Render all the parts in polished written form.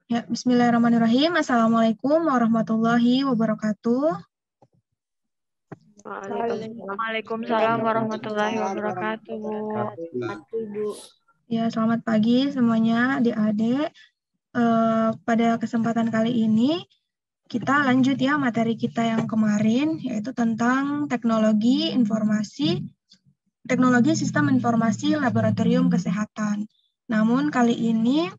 Ya, bismillahirrahmanirrahim. Assalamualaikum warahmatullahi wabarakatuh. Waalaikumsalam warahmatullahi wabarakatuh, Bu. Ya, selamat pagi semuanya, adik-adik. Pada kesempatan kali ini, kita lanjut ya materi kita yang kemarin, yaitu tentang teknologi sistem informasi laboratorium kesehatan. Namun kali ini,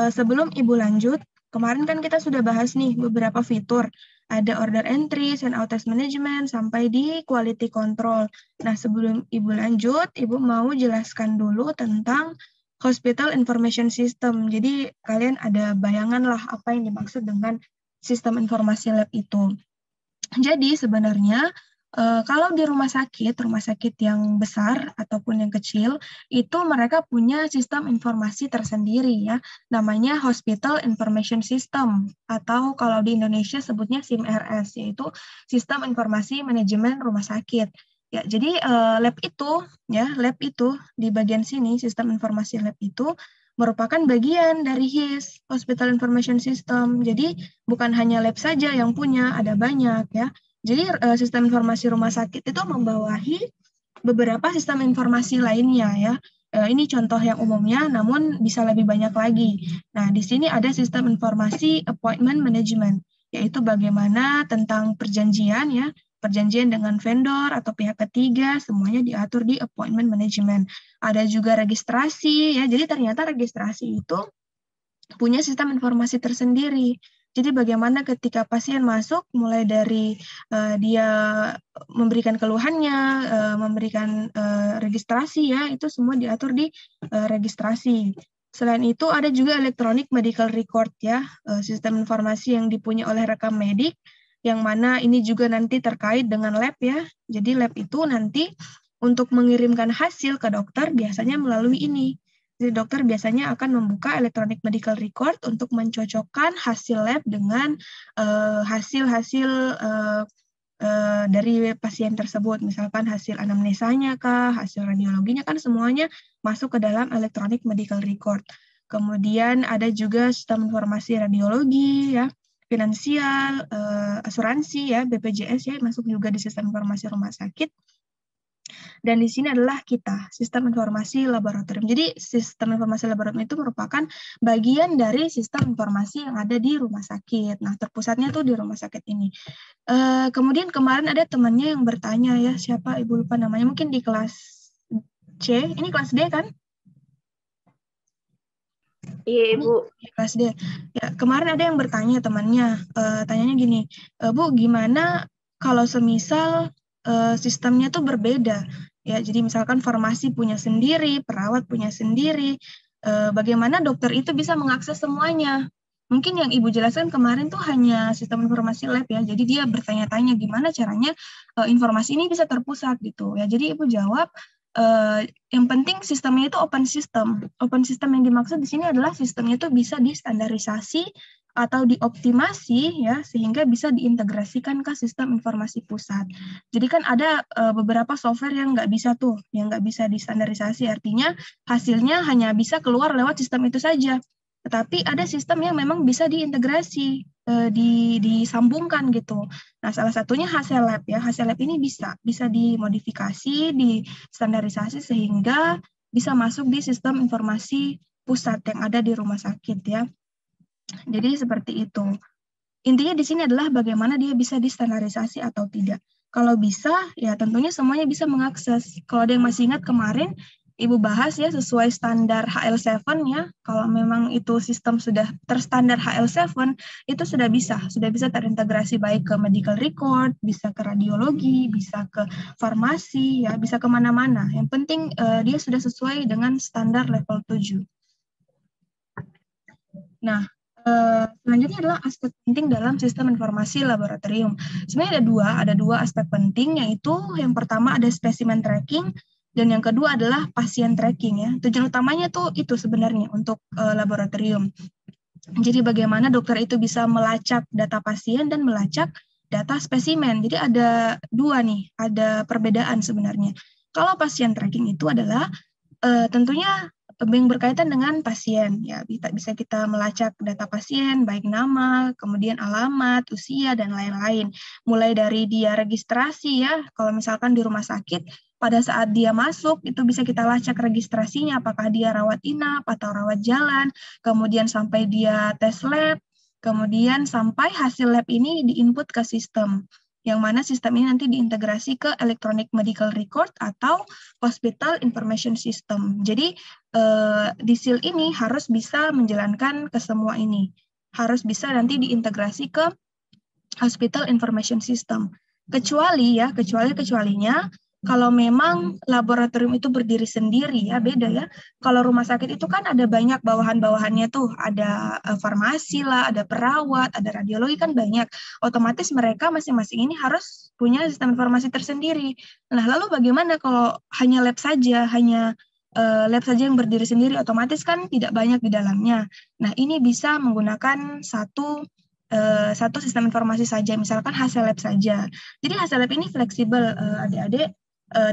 sebelum Ibu lanjut, kemarin kan kita sudah bahas nih beberapa fitur. Ada order entry, send out test management, sampai di quality control. Nah, sebelum Ibu lanjut, Ibu mau jelaskan dulu tentang hospital information system. Jadi, kalian ada bayangan lah apa yang dimaksud dengan sistem informasi lab itu. Jadi, sebenarnya kalau di rumah sakit yang besar ataupun yang kecil, itu mereka punya sistem informasi tersendiri ya, namanya Hospital Information System, atau kalau di Indonesia sebutnya SIMRS, yaitu Sistem Informasi Manajemen Rumah Sakit. Ya, jadi lab itu di bagian sini, sistem informasi lab itu merupakan bagian dari HIS, Hospital Information System. Jadi bukan hanya lab saja yang punya, ada banyak ya. Jadi sistem informasi rumah sakit itu membawahi beberapa sistem informasi lainnya ya. Ini contoh yang umumnya, namun bisa lebih banyak lagi. Nah, di sini ada sistem informasi appointment management, yaitu bagaimana tentang perjanjian ya, perjanjian dengan vendor atau pihak ketiga, semuanya diatur di appointment management. Ada juga registrasi ya, jadi ternyata registrasi itu punya sistem informasi tersendiri. Jadi bagaimana ketika pasien masuk, mulai dari dia memberikan keluhannya, memberikan registrasi ya, itu semua diatur di registrasi. Selain itu ada juga electronic medical record ya, sistem informasi yang dipunyai oleh rekam medik, yang mana ini juga nanti terkait dengan lab ya. Jadi lab itu nanti untuk mengirimkan hasil ke dokter biasanya melalui ini. Jadi dokter biasanya akan membuka electronic medical record untuk mencocokkan hasil lab dengan hasil-hasil dari pasien tersebut. Misalkan hasil anamnesanya kah, hasil radiologinya kan semuanya masuk ke dalam electronic medical record. Kemudian ada juga sistem informasi radiologi ya, finansial, asuransi ya, BPJS ya, masuk juga di sistem informasi rumah sakit. Dan di sini adalah kita, sistem informasi laboratorium. Jadi sistem informasi laboratorium itu merupakan bagian dari sistem informasi yang ada di rumah sakit. Nah, terpusatnya tuh di rumah sakit ini. Kemudian kemarin ada temannya yang bertanya ya, siapa Ibu lupa namanya, mungkin di kelas C, ini kelas D kan? Iya, Ibu. Kelas D. Ya, kemarin ada yang bertanya temannya, tanyanya gini, Bu, gimana kalau semisal sistemnya tuh berbeda? Ya, jadi misalkan farmasi punya sendiri, perawat punya sendiri, bagaimana dokter itu bisa mengakses semuanya? Mungkin yang Ibu jelaskan kemarin tuh hanya sistem informasi lab ya, jadi dia bertanya-tanya gimana caranya informasi ini bisa terpusat gitu ya. Jadi Ibu jawab, yang penting sistemnya itu open system. Open system yang dimaksud di sini adalah sistemnya itu bisa distandarisasi atau dioptimasi ya, sehingga bisa diintegrasikan ke sistem informasi pusat. Jadi kan ada beberapa software yang nggak bisa tuh, yang nggak bisa distandarisasi, artinya hasilnya hanya bisa keluar lewat sistem itu saja. Tetapi ada sistem yang memang bisa diintegrasi, disambungkan gitu. Nah, salah satunya hasil lab ya. Hasil lab ini bisa dimodifikasi, distandarisasi sehingga bisa masuk di sistem informasi pusat yang ada di rumah sakit ya. Jadi seperti itu. Intinya di sini adalah bagaimana dia bisa distandarisasi atau tidak. Kalau bisa, ya tentunya semuanya bisa mengakses. Kalau ada yang masih ingat kemarin, Ibu bahas ya sesuai standar HL7 ya. Kalau memang itu sistem sudah terstandar HL7, itu sudah bisa terintegrasi baik ke medical record, bisa ke radiologi, bisa ke farmasi, ya bisa kemana-mana. Yang penting dia sudah sesuai dengan standar level 7. Nah, selanjutnya adalah aspek penting dalam sistem informasi laboratorium. Sebenarnya ada dua aspek penting, yaitu yang pertama ada spesimen tracking, dan yang kedua adalah pasien tracking ya. Tujuan utamanya tuh itu sebenarnya untuk laboratorium. Jadi bagaimana dokter itu bisa melacak data pasien dan melacak data spesimen. Jadi ada dua nih, ada perbedaan sebenarnya. Kalau pasien tracking itu adalah tentunya yang berkaitan dengan pasien, ya bisa kita melacak data pasien, baik nama, kemudian alamat, usia, dan lain-lain. Mulai dari dia registrasi ya, kalau misalkan di rumah sakit, pada saat dia masuk, itu bisa kita lacak registrasinya, apakah dia rawat inap atau rawat jalan, kemudian sampai dia tes lab, kemudian sampai hasil lab ini diinput ke sistem, yang mana sistem ini nanti diintegrasi ke Electronic Medical Record atau Hospital Information System. Jadi di SIL ini harus bisa menjalankan ke semua ini. Harus bisa nanti diintegrasi ke Hospital Information System. Kecualinya kalau memang laboratorium itu berdiri sendiri ya, beda ya. Kalau rumah sakit itu kan ada banyak bawahan-bawahannya tuh, ada farmasi lah, ada perawat, ada radiologi kan banyak. Otomatis mereka masing-masing ini harus punya sistem informasi tersendiri. Nah, lalu bagaimana kalau hanya lab saja, lab saja yang berdiri sendiri, otomatis kan tidak banyak di dalamnya. Nah, ini bisa menggunakan satu sistem informasi saja, misalkan hasil lab saja. Jadi hasil lab ini fleksibel, adik-adik.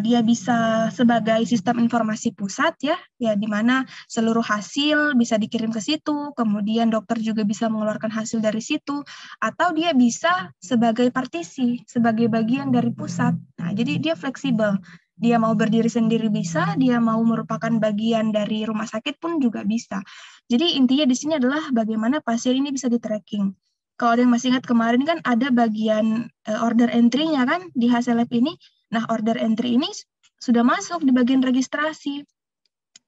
Dia bisa sebagai sistem informasi pusat ya di mana seluruh hasil bisa dikirim ke situ, kemudian dokter juga bisa mengeluarkan hasil dari situ, atau dia bisa sebagai partisi, sebagai bagian dari pusat. Nah, jadi dia fleksibel. Dia mau berdiri sendiri bisa, dia mau merupakan bagian dari rumah sakit pun juga bisa. Jadi intinya di sini adalah bagaimana pasien ini bisa di-tracking. Kalau ada yang masih ingat kemarin kan ada bagian order entry-nya kan di hasil lab ini. Nah, order entry ini sudah masuk di bagian registrasi.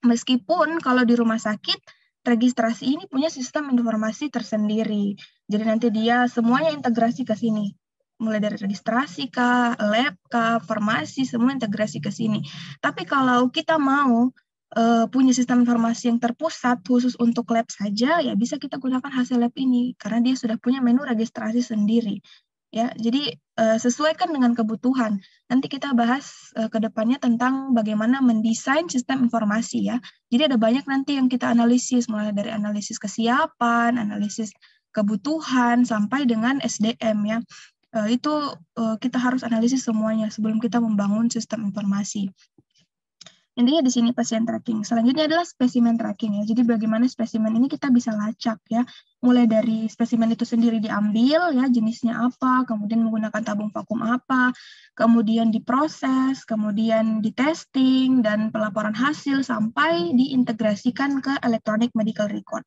Meskipun kalau di rumah sakit, registrasi ini punya sistem informasi tersendiri. Jadi nanti dia semuanya integrasi ke sini. Mulai dari registrasi kah, lab kah, farmasi, semua integrasi ke sini. Tapi kalau kita mau punya sistem informasi yang terpusat khusus untuk lab saja, ya bisa kita gunakan hasil lab ini karena dia sudah punya menu registrasi sendiri. Ya, jadi sesuaikan dengan kebutuhan. Nanti kita bahas ke depannya tentang bagaimana mendesain sistem informasi ya. Jadi ada banyak nanti yang kita analisis, mulai dari analisis kesiapan, analisis kebutuhan, sampai dengan SDM ya. Itu kita harus analisis semuanya sebelum kita membangun sistem informasi. Intinya di sini pasien tracking. Selanjutnya adalah spesimen tracking ya. Jadi bagaimana spesimen ini kita bisa lacak ya. Mulai dari spesimen itu sendiri diambil ya, jenisnya apa, kemudian menggunakan tabung vakum apa, kemudian diproses, kemudian ditesting, dan pelaporan hasil sampai diintegrasikan ke Electronic Medical Record.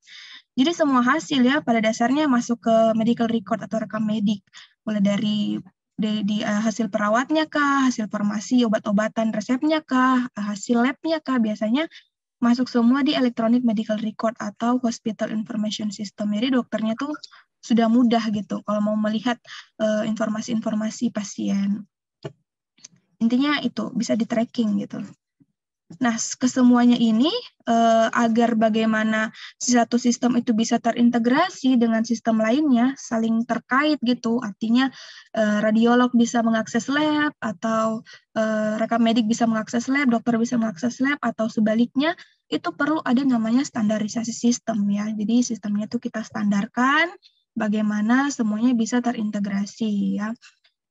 Jadi semua hasil ya pada dasarnya masuk ke medical record atau rekam medik. Mulai dari hasil perawatnya kah, hasil farmasi, obat-obatan resepnya kah, hasil labnya kah, biasanya masuk semua di Electronic Medical Record atau Hospital Information System. Jadi dokternya tuh sudah mudah gitu kalau mau melihat informasi-informasi pasien. Intinya itu bisa di-tracking gitu. Nah, kesemuanya ini agar bagaimana satu sistem itu bisa terintegrasi dengan sistem lainnya, saling terkait gitu. Artinya radiolog bisa mengakses lab, atau rekam medik bisa mengakses lab, dokter bisa mengakses lab, atau sebaliknya, itu perlu ada namanya standarisasi sistem ya. Jadi sistemnya itu kita standarkan, bagaimana semuanya bisa terintegrasi ya.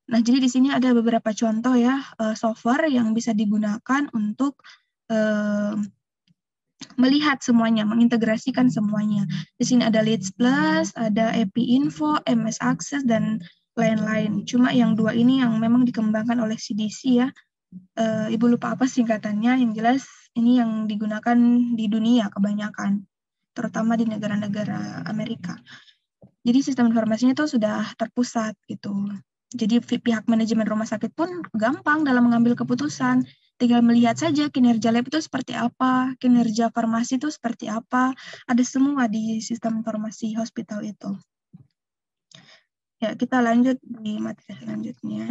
Nah, jadi di sini ada beberapa contoh ya, software yang bisa digunakan untuk melihat semuanya, mengintegrasikan semuanya. Di sini ada Leads Plus, ada EPI Info, MS Access, dan lain-lain. Cuma yang dua ini yang memang dikembangkan oleh CDC ya. Ibu lupa apa singkatannya, yang jelas ini yang digunakan di dunia kebanyakan, terutama di negara-negara Amerika. Jadi sistem informasinya itu sudah terpusat gitu. Jadi pihak manajemen rumah sakit pun gampang dalam mengambil keputusan. Tinggal melihat saja kinerja lab itu seperti apa, kinerja farmasi itu seperti apa, ada semua di sistem informasi hospital itu. Ya, kita lanjut di materi selanjutnya.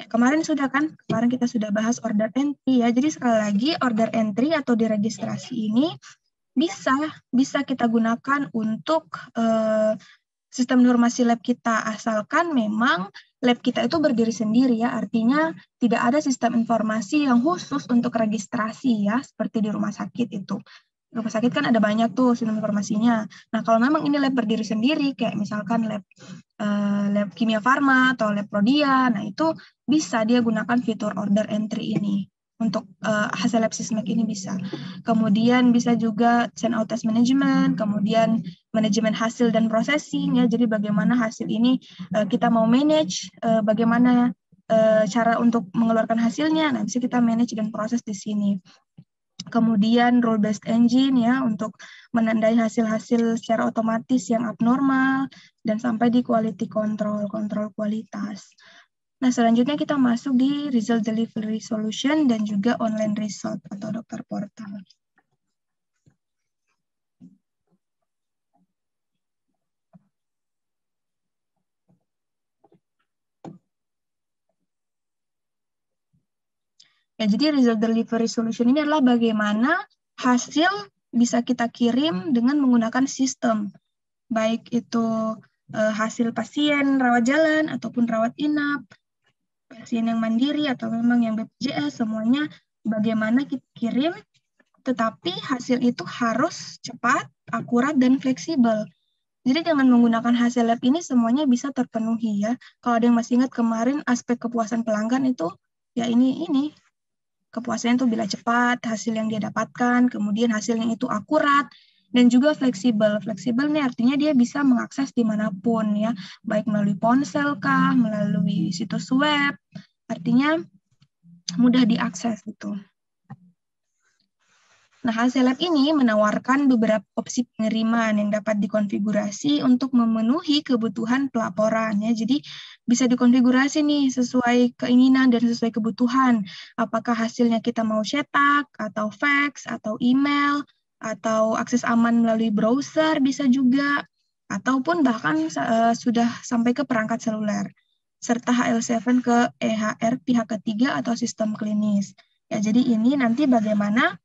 Kemarin kita sudah bahas order entry ya. Jadi sekali lagi order entry atau diregistrasi ini bisa kita gunakan untuk sistem informasi lab kita, asalkan memang lab kita itu berdiri sendiri ya, artinya tidak ada sistem informasi yang khusus untuk registrasi ya, seperti di rumah sakit itu. Rumah sakit kan ada banyak tuh sistem informasinya. Nah, kalau memang ini lab berdiri sendiri, kayak misalkan lab Kimia Farma atau lab Prodia, nah itu bisa dia gunakan fitur order entry ini. untuk hasil lab sismek ini bisa. Kemudian bisa juga send out test management, kemudian manajemen hasil dan processing ya. Jadi bagaimana hasil ini kita mau manage, bagaimana cara untuk mengeluarkan hasilnya. Nah, bisa kita manage dan proses di sini. Kemudian rule based engine ya untuk menandai hasil-hasil secara otomatis yang abnormal dan sampai di quality control, kontrol kualitas. Nah, selanjutnya kita masuk di result delivery solution dan juga online result atau dokter portal. Ya, jadi result delivery solution ini adalah bagaimana hasil bisa kita kirim dengan menggunakan sistem. Baik itu hasil pasien rawat jalan ataupun rawat inap, pasien yang mandiri atau memang yang BPJS, semuanya bagaimana kita kirim, tetapi hasil itu harus cepat, akurat, dan fleksibel. Jadi dengan menggunakan hasil lab ini semuanya bisa terpenuhi ya. Kalau ada yang masih ingat kemarin aspek kepuasan pelanggan itu, ya ini kepuasannya itu bila cepat, hasil yang dia dapatkan, kemudian hasilnya itu akurat, dan juga fleksibel. Fleksibel nih artinya dia bisa mengakses dimanapun ya, baik melalui ponsel kah, melalui situs web, artinya mudah diakses gitu. Nah, hasil lab ini menawarkan beberapa opsi pengiriman yang dapat dikonfigurasi untuk memenuhi kebutuhan pelaporan ya. Jadi bisa dikonfigurasi nih sesuai keinginan dan sesuai kebutuhan. Apakah hasilnya kita mau cetak atau fax atau email atau akses aman melalui browser bisa juga, ataupun bahkan sudah sampai ke perangkat seluler serta HL7 ke EHR pihak ketiga atau sistem klinis. Ya, jadi ini nanti bagaimana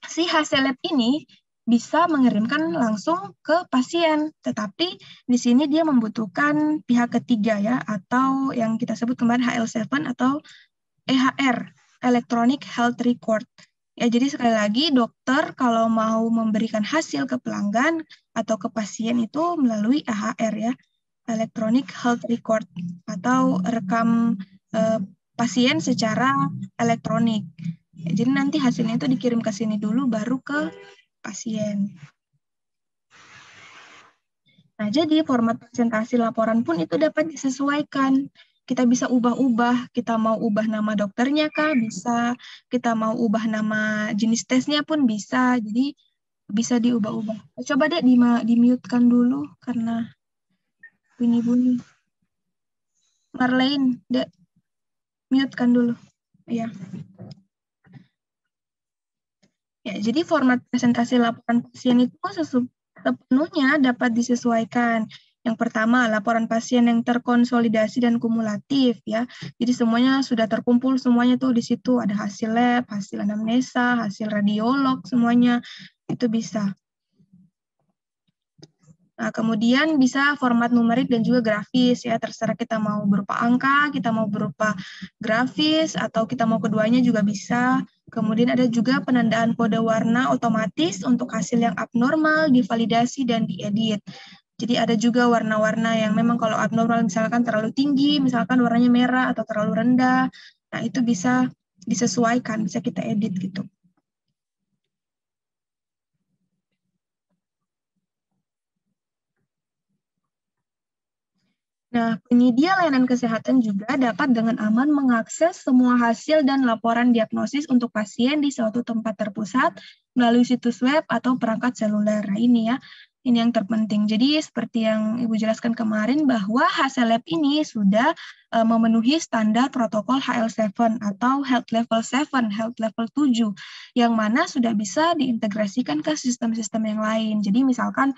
si hasil lab ini bisa mengirimkan langsung ke pasien, tetapi di sini dia membutuhkan pihak ketiga ya, atau yang kita sebut kemarin HL7 atau EHR, Electronic Health Record. Ya, jadi sekali lagi dokter kalau mau memberikan hasil ke pelanggan atau ke pasien itu melalui EHR ya, Electronic Health Record atau rekam pasien secara elektronik. Ya, jadi nanti hasilnya itu dikirim ke sini dulu, baru ke pasien. Nah, jadi format presentasi laporan pun itu dapat disesuaikan. Kita bisa ubah-ubah, kita mau ubah nama dokternya kah? Bisa. Kita mau ubah nama jenis tesnya pun bisa. Jadi bisa diubah-ubah. Coba deh di-mute-kan dulu karena bunyi-bunyi. Marlene, dek, mute-kan dulu. Ya. Ya, jadi format presentasi laporan pasien itu sepenuhnya dapat disesuaikan. Yang pertama, laporan pasien yang terkonsolidasi dan kumulatif ya. Jadi semuanya sudah terkumpul, semuanya tuh di situ ada hasil lab, hasil anamnesa, hasil radiolog, semuanya itu bisa. Nah, kemudian bisa format numerik dan juga grafis ya, terserah kita mau berupa angka, kita mau berupa grafis, atau kita mau keduanya juga bisa. Kemudian ada juga penandaan kode warna otomatis untuk hasil yang abnormal, divalidasi, dan diedit. Jadi ada juga warna-warna yang memang kalau abnormal misalkan terlalu tinggi, misalkan warnanya merah atau terlalu rendah, nah itu bisa disesuaikan, bisa kita edit gitu. Nah, penyedia layanan kesehatan juga dapat dengan aman mengakses semua hasil dan laporan diagnosis untuk pasien di suatu tempat terpusat melalui situs web atau perangkat seluler. Nah, ini ya, ini yang terpenting. Jadi, seperti yang Ibu jelaskan kemarin, bahwa hasil lab ini sudah memenuhi standar protokol HL7 atau Health Level 7, Health Level 7, yang mana sudah bisa diintegrasikan ke sistem-sistem yang lain. Jadi, misalkan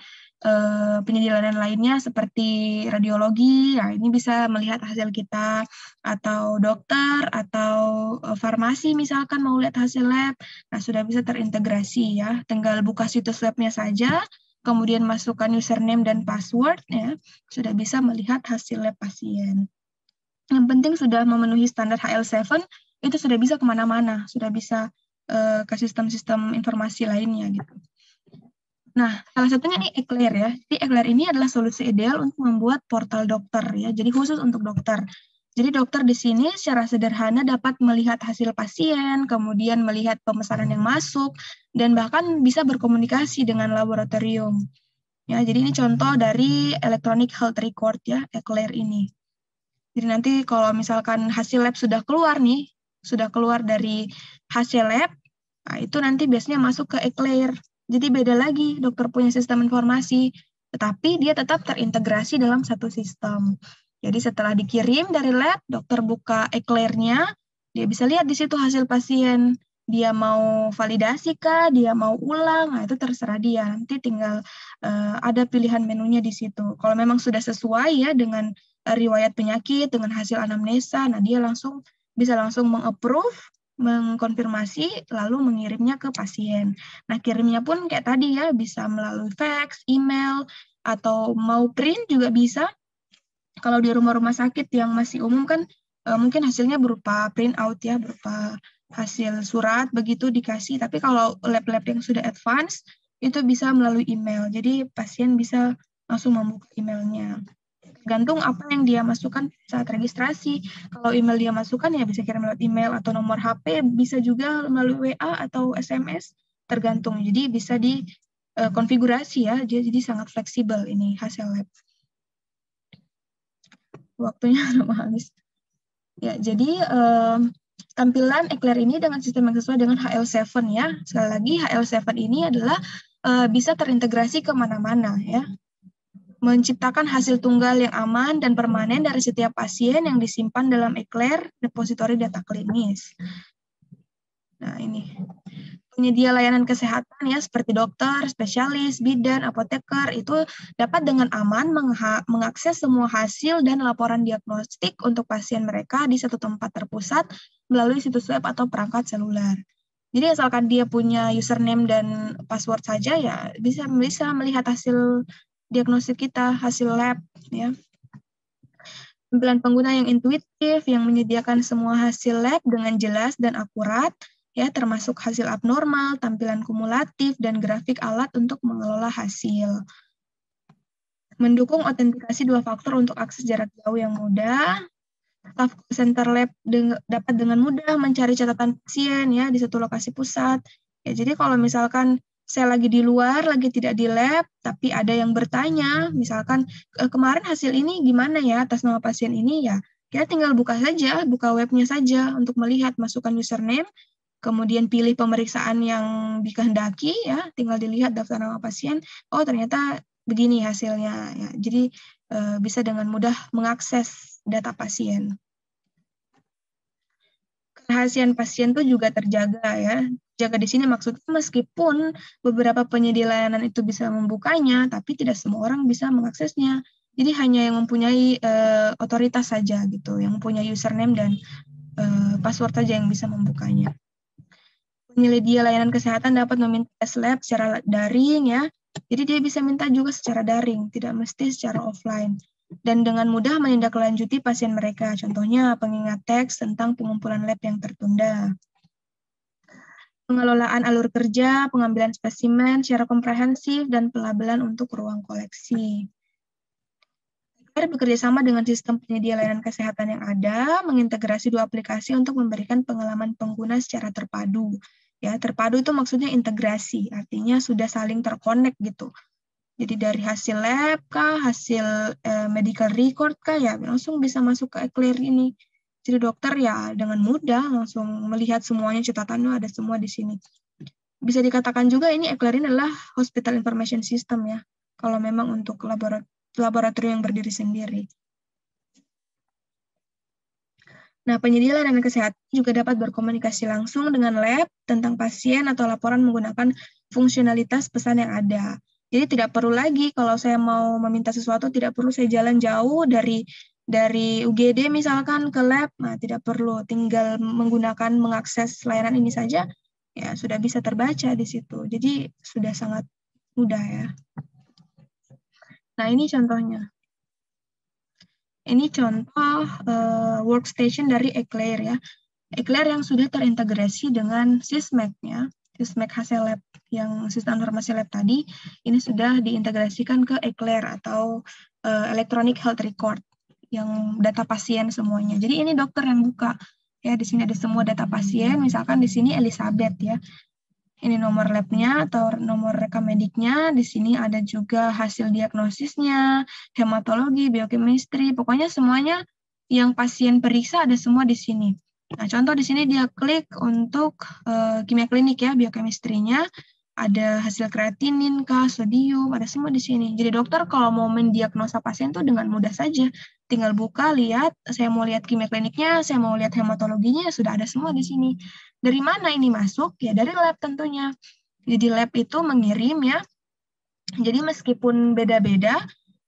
penyedia layanan lainnya seperti radiologi, ya ini bisa melihat hasil kita, atau dokter, atau farmasi misalkan mau lihat hasil lab, nah sudah bisa terintegrasi ya, tinggal buka situs webnya saja, kemudian masukkan username dan password, ya sudah bisa melihat hasil lab pasien. Yang penting sudah memenuhi standar HL7, itu sudah bisa kemana-mana, sudah bisa ke sistem-sistem informasi lainnya gitu. Nah, salah satunya nih Eclair ya. Jadi Eclair ini adalah solusi ideal untuk membuat portal dokter ya. Jadi khusus untuk dokter. Jadi dokter di sini secara sederhana dapat melihat hasil pasien, kemudian melihat pemesanan yang masuk, dan bahkan bisa berkomunikasi dengan laboratorium. Ya, jadi ini contoh dari Electronic Health Record ya, ECLAIR ini. Jadi nanti kalau misalkan hasil lab sudah keluar nih, sudah keluar dari hasil lab, nah itu nanti biasanya masuk ke ECLAIR. Jadi beda lagi, dokter punya sistem informasi, tetapi dia tetap terintegrasi dalam satu sistem. Jadi setelah dikirim dari lab, dokter buka ECLAIR-nya, dia bisa lihat di situ hasil pasien. Dia mau validasi kah, dia mau ulang, nah itu terserah dia. Nanti tinggal ada pilihan menunya di situ. Kalau memang sudah sesuai ya dengan riwayat penyakit, dengan hasil anamnesa, nah dia bisa langsung meng-approve, mengkonfirmasi, lalu mengirimnya ke pasien. Nah, kirimnya pun kayak tadi ya, bisa melalui fax, email, atau mau print juga bisa. Kalau di rumah-rumah sakit yang masih umum kan mungkin hasilnya berupa print out ya, berupa hasil surat begitu dikasih. Tapi kalau lab-lab yang sudah advance itu bisa melalui email. Jadi pasien bisa langsung membuka emailnya. Tergantung apa yang dia masukkan saat registrasi. Kalau email dia masukkan ya bisa kirim lewat email atau nomor HP, bisa juga melalui WA atau SMS, tergantung. Jadi bisa dikonfigurasi ya, jadi sangat fleksibel ini hasil lab. Waktunya udah mau habis. Ya, jadi tampilan ECLAIR ini dengan sistem yang sesuai dengan HL7 ya. Sekali lagi HL7 ini adalah bisa terintegrasi kemana-mana ya. Menciptakan hasil tunggal yang aman dan permanen dari setiap pasien yang disimpan dalam ECLAIR Repository Data Klinis. Nah, ini penyedia layanan kesehatan ya seperti dokter, spesialis, bidan, apoteker itu dapat dengan aman mengakses semua hasil dan laporan diagnostik untuk pasien mereka di satu tempat terpusat melalui situs web atau perangkat seluler. Jadi asalkan dia punya username dan password saja ya bisa melihat hasil diagnostik kita, hasil lab ya. Tampilan pengguna yang intuitif yang menyediakan semua hasil lab dengan jelas dan akurat ya, termasuk hasil abnormal, tampilan kumulatif, dan grafik alat untuk mengelola hasil. Mendukung autentikasi 2 faktor untuk akses jarak jauh yang mudah. Staff center lab dapat dengan mudah mencari catatan pasien ya di satu lokasi pusat. Ya, jadi kalau misalkan saya lagi di luar, lagi tidak di lab, tapi ada yang bertanya, misalkan kemarin hasil ini gimana ya atas nama pasien ini ya, kita tinggal buka saja, buka webnya saja untuk melihat, masukkan username, kemudian pilih pemeriksaan yang dikehendaki ya, tinggal dilihat daftar nama pasien, oh ternyata begini hasilnya ya. Jadi bisa dengan mudah mengakses data pasien. Kerahasiaan pasien itu juga terjaga ya. Jaga di sini maksudnya meskipun beberapa penyedia layanan itu bisa membukanya, tapi tidak semua orang bisa mengaksesnya. Jadi hanya yang mempunyai otoritas saja gitu, yang mempunyai username dan password saja yang bisa membukanya. Penyedia layanan kesehatan dapat meminta tes lab secara daring ya. Jadi dia bisa minta juga secara daring, tidak mesti secara offline. Dan dengan mudah menindaklanjuti pasien mereka. Contohnya pengingat teks tentang pengumpulan lab yang tertunda. Pengelolaan alur kerja, pengambilan spesimen secara komprehensif, dan pelabelan untuk ruang koleksi. ECLAIR bekerja sama dengan sistem penyedia layanan kesehatan yang ada, mengintegrasi 2 aplikasi untuk memberikan pengalaman pengguna secara terpadu. Ya, terpadu itu maksudnya integrasi, artinya sudah saling terkonek gitu. Jadi dari hasil lab kah, hasil medical record kah, ya langsung bisa masuk ke ECLAIR ini. Jadi dokter ya dengan mudah langsung melihat semuanya, catatannya ada semua di sini. Bisa dikatakan juga ini ECLAIR ini adalah Hospital Information System ya, kalau memang untuk laboratorium yang berdiri sendiri. Nah, penyedia layanan kesehatan juga dapat berkomunikasi langsung dengan lab tentang pasien atau laporan menggunakan fungsionalitas pesan yang ada. Jadi tidak perlu lagi kalau saya mau meminta sesuatu, tidak perlu saya jalan jauh dari UGD misalkan ke lab, nah tidak perlu, tinggal mengakses layanan ini saja, ya sudah bisa terbaca di situ. Jadi sudah sangat mudah ya. Nah ini contohnya. Ini contoh workstation dari ECLAIR ya. ECLAIR yang sudah terintegrasi dengan SISMEC ya. SISMEC hasil lab yang sistem informasi lab tadi, ini sudah diintegrasikan ke ECLAIR atau Electronic Health Record. yang data pasien semuanya. Jadi ini dokter yang buka. Ya, di sini ada semua data pasien, misalkan di sini Elizabeth ya. Ini nomor labnya atau nomor rekam mediknya, di sini ada juga hasil diagnosisnya, hematologi, biokemistri, pokoknya semuanya yang pasien periksa ada semua di sini. Nah, contoh di sini dia klik untuk kimia klinik ya, biokemisterinya, ada hasil kreatinin, sodium, ada semua di sini. Jadi dokter kalau mau mendiagnosa pasien itu dengan mudah saja. Tinggal buka, lihat, saya mau lihat kimia kliniknya, saya mau lihat hematologinya, sudah ada semua di sini. Dari mana ini masuk? Ya dari lab tentunya. Jadi lab itu mengirim ya. Jadi meskipun beda-beda,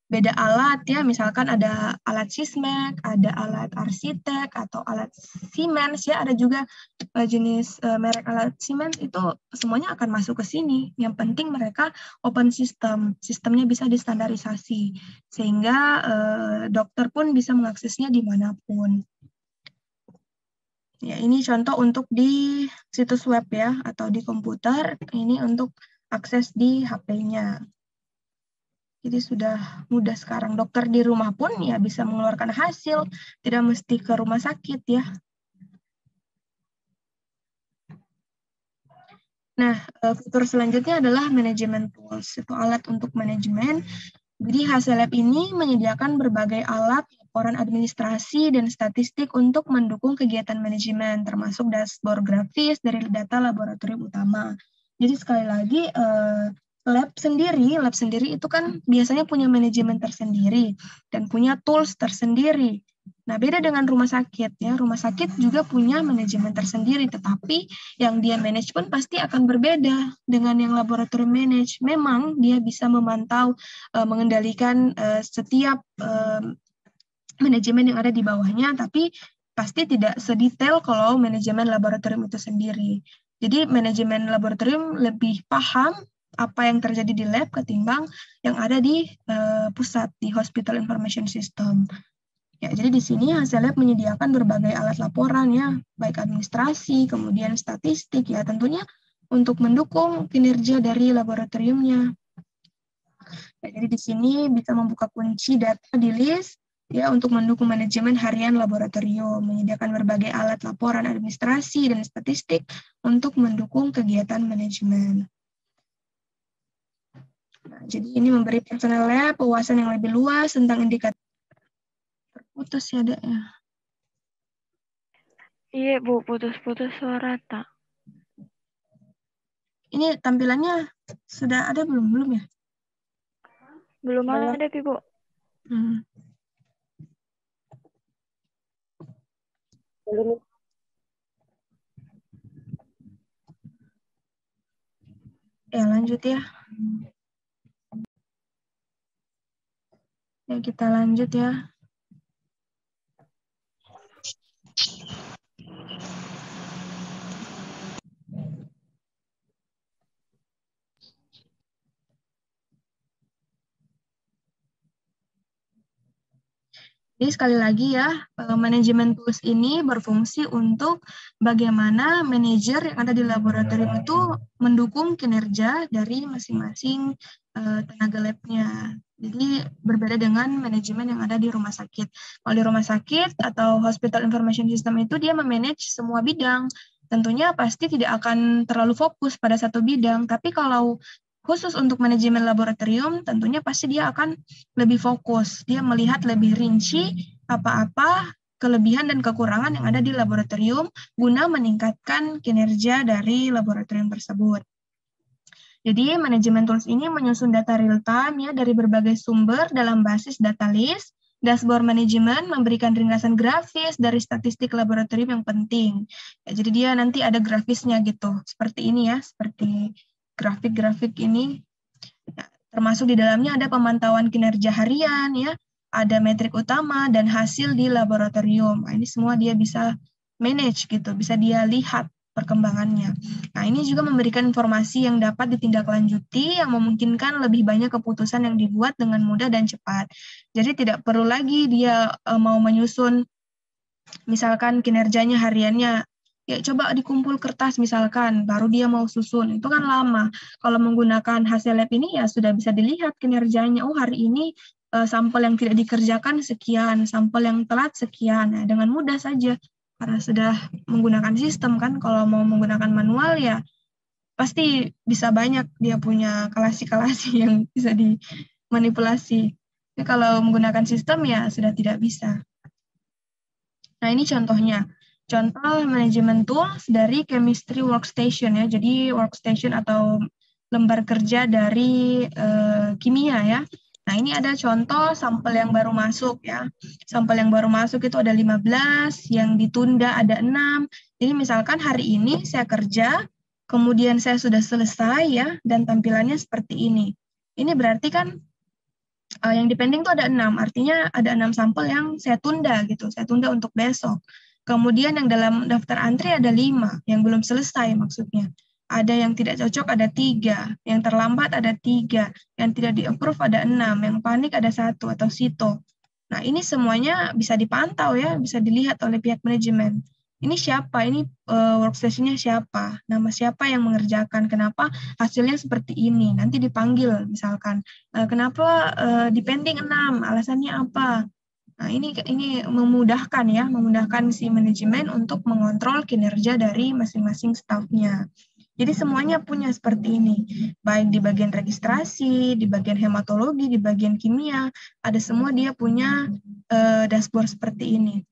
beda alat ya, misalkan ada alat Sysmex, ada alat Arsitek atau alat Siemens ya, ada juga jenis merek alat Siemens itu semuanya akan masuk ke sini. Yang penting mereka open system, sistemnya bisa distandarisasi sehingga dokter pun bisa mengaksesnya dimanapun. Ya, ini contoh untuk di situs web ya, atau di komputer. Ini untuk akses di HP-nya. Jadi sudah mudah sekarang. Dokter di rumah pun ya bisa mengeluarkan hasil, tidak mesti ke rumah sakit ya. Nah, fitur selanjutnya adalah manajemen tools. Itu alat untuk manajemen. Jadi hasil lab ini menyediakan berbagai alat, laporan administrasi, dan statistik untuk mendukung kegiatan manajemen, termasuk dashboard grafis dari data laboratorium utama. Jadi sekali lagi, lab sendiri itu kan biasanya punya manajemen tersendiri dan punya tools tersendiri. Nah, beda dengan rumah sakit ya. Rumah sakit juga punya manajemen tersendiri, tetapi yang dia manage pun pasti akan berbeda dengan yang laboratorium manage. Memang dia bisa memantau, mengendalikan setiap manajemen yang ada di bawahnya, tapi pasti tidak sedetail kalau manajemen laboratorium itu sendiri. Jadi manajemen laboratorium lebih paham apa yang terjadi di lab ketimbang yang ada di pusat, di Hospital Information System. Ya, jadi di sini hasil lab menyediakan berbagai alat laporan ya, baik administrasi, kemudian statistik ya, tentunya untuk mendukung kinerja dari laboratoriumnya. Ya, jadi di sini bisa membuka kunci data di list ya untuk mendukung manajemen harian laboratorium, menyediakan berbagai alat laporan administrasi dan statistik untuk mendukung kegiatan manajemen. Nah, jadi ini memberi personel lab wawasan yang lebih luas tentang indikator. Terputus ya, Dek ya. Iya, Bu, putus-putus suara tak. Ini tampilannya sudah ada belum ya? Belum ada, Bu. Belum. Ya, lanjut ya. Ya, kita lanjut ya. Jadi sekali lagi ya, manajemen tools ini berfungsi untuk bagaimana manajer yang ada di laboratorium itu mendukung kinerja dari masing-masing tenaga labnya. Jadi berbeda dengan manajemen yang ada di rumah sakit. Kalau di rumah sakit atau Hospital Information System itu dia memanage semua bidang. Tentunya pasti tidak akan terlalu fokus pada satu bidang. Tapi kalau khusus untuk manajemen laboratorium, tentunya pasti dia akan lebih fokus. Dia melihat lebih rinci apa-apa kelebihan dan kekurangan yang ada di laboratorium guna meningkatkan kinerja dari laboratorium tersebut. Jadi manajemen tools ini menyusun data real time ya dari berbagai sumber dalam basis data list. Dashboard manajemen memberikan ringkasan grafis dari statistik laboratorium yang penting. Ya, jadi dia nanti ada grafisnya gitu, seperti ini ya, seperti grafik-grafik ini. Nah, termasuk di dalamnya ada pemantauan kinerja harian ya, ada metrik utama dan hasil di laboratorium. Nah, ini semua dia bisa manage gitu, bisa dia lihat perkembangannya. Nah, ini juga memberikan informasi yang dapat ditindaklanjuti yang memungkinkan lebih banyak keputusan yang dibuat dengan mudah dan cepat. Jadi tidak perlu lagi dia mau menyusun misalkan kinerjanya hariannya, ya coba dikumpul kertas misalkan, baru dia mau susun, itu kan lama. Kalau menggunakan hasil lab ini ya sudah bisa dilihat kinerjanya, oh hari ini sampel yang tidak dikerjakan sekian, sampel yang telat sekian. Nah, dengan mudah saja karena sudah menggunakan sistem kan. Kalau mau menggunakan manual ya pasti bisa banyak dia punya kalasi-kalasi yang bisa dimanipulasi. Tapi kalau menggunakan sistem ya sudah tidak bisa. Nah, ini contohnya. Contoh manajemen tools dari chemistry workstation ya. Jadi workstation atau lembar kerja dari kimia ya. Nah, ini ada contoh sampel yang baru masuk ya. Sampel yang baru masuk itu ada 15, yang ditunda ada 6. Jadi misalkan hari ini saya kerja, kemudian saya sudah selesai ya, dan tampilannya seperti ini. Ini berarti kan yang dipending itu ada 6, artinya ada 6 sampel yang saya tunda gitu, saya tunda untuk besok. Kemudian yang dalam daftar antri ada 5, yang belum selesai maksudnya. Ada yang tidak cocok ada 3, yang terlambat ada 3, yang tidak di-approve ada 6, yang panik ada 1 atau sito. Nah, ini semuanya bisa dipantau ya, bisa dilihat oleh pihak manajemen. Ini siapa, ini workstation-nya siapa, nama siapa yang mengerjakan, kenapa hasilnya seperti ini, nanti dipanggil misalkan, kenapa dipending 6, alasannya apa. Nah, ini memudahkan ya, memudahkan si manajemen untuk mengontrol kinerja dari masing-masing stafnya. Jadi semuanya punya seperti ini, baik di bagian registrasi, di bagian hematologi, di bagian kimia, ada semua dia punya dashboard seperti ini.